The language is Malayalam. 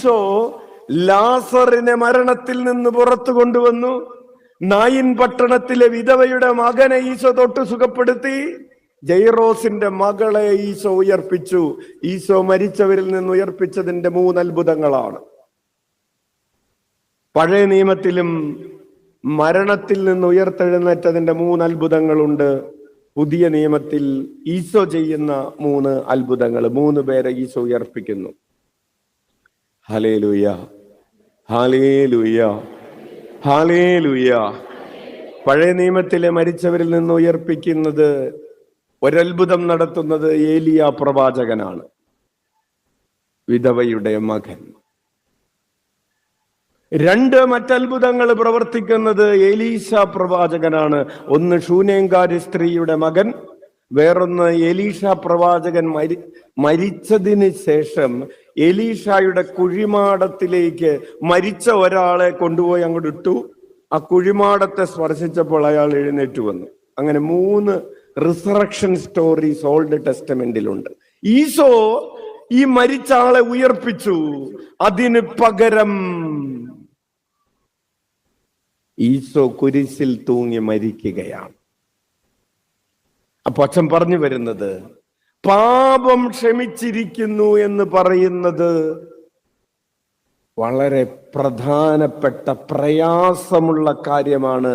ഈശോ ലാസറിനെ മരണത്തിൽ നിന്ന് പുറത്തു കൊണ്ടുവന്നു. നായിൻ പട്ടണത്തിലെ വിധവയുടെ മകനെ ഈശോ തൊട്ട് സുഖപ്പെടുത്തി. ജൈറോസിന്റെ മകളെ ഈശോ ഉയർപ്പിച്ചു. ഈശോ മരിച്ചവരിൽ നിന്ന് ഉയർപ്പിച്ചതിന്റെ 3 അത്ഭുതങ്ങളാണ്. പഴയ നിയമത്തിലും മരണത്തിൽ നിന്ന് ഉയർത്തെഴുന്നേറ്റതിന്റെ 3 അത്ഭുതങ്ങളുണ്ട്. പുതിയ നിയമത്തിൽ ഈശോ ചെയ്യുന്ന 3 അത്ഭുതങ്ങൾ. 3 പേരെ ഈശോ ഉയർപ്പിക്കുന്നു. Hallelujah, hallelujah, hallelujah. പഴയ നിയമത്തിലെ മരിച്ചവരിൽ നിന്ന് ഉയർപ്പിക്കുന്നത്, ഒരത്ഭുതം നടത്തുന്നത് ഏലിയ പ്രവാചകനാണ്, വിധവയുടെ മകൻ. 2 മറ്റത്ഭുതങ്ങൾ പ്രവർത്തിക്കുന്നത് എലീശ പ്രവാചകനാണ്. ഒന്ന് ശൂനേംകാരി സ്ത്രീയുടെ മകൻ, വേറൊന്ന് എലീശ പ്രവാചകൻ മരിച്ചതിന് ശേഷം എലീശായുടെ കുഴിമാടത്തിലേക്ക് മരിച്ച ഒരാളെ കൊണ്ടുപോയി അങ്ങോട്ട് ഇട്ടു. ആ കുഴിമാടത്തെ സ്പർശിച്ചപ്പോൾ അയാൾ എഴുന്നേറ്റ് വന്നു. അങ്ങനെ 3 റിസറക്ഷൻ സ്റ്റോറീസ് ഓൾഡ് ടെസ്റ്റമെന്റിലുണ്ട്. ഈശോ ഈ മരിച്ച ആളെ ഉയർപ്പിച്ചു. അതിന് പകരം ഈശോ കുരിശിൽ തൂങ്ങി മരിക്കുകയാണ്. അപ്പൊ അച്ഛൻ പറഞ്ഞു വരുന്നത്, പാപം ക്ഷമിച്ചിരിക്കുന്നു എന്ന് പറയുന്നത് വളരെ പ്രധാനപ്പെട്ട പ്രയാസമുള്ള കാര്യമാണ്.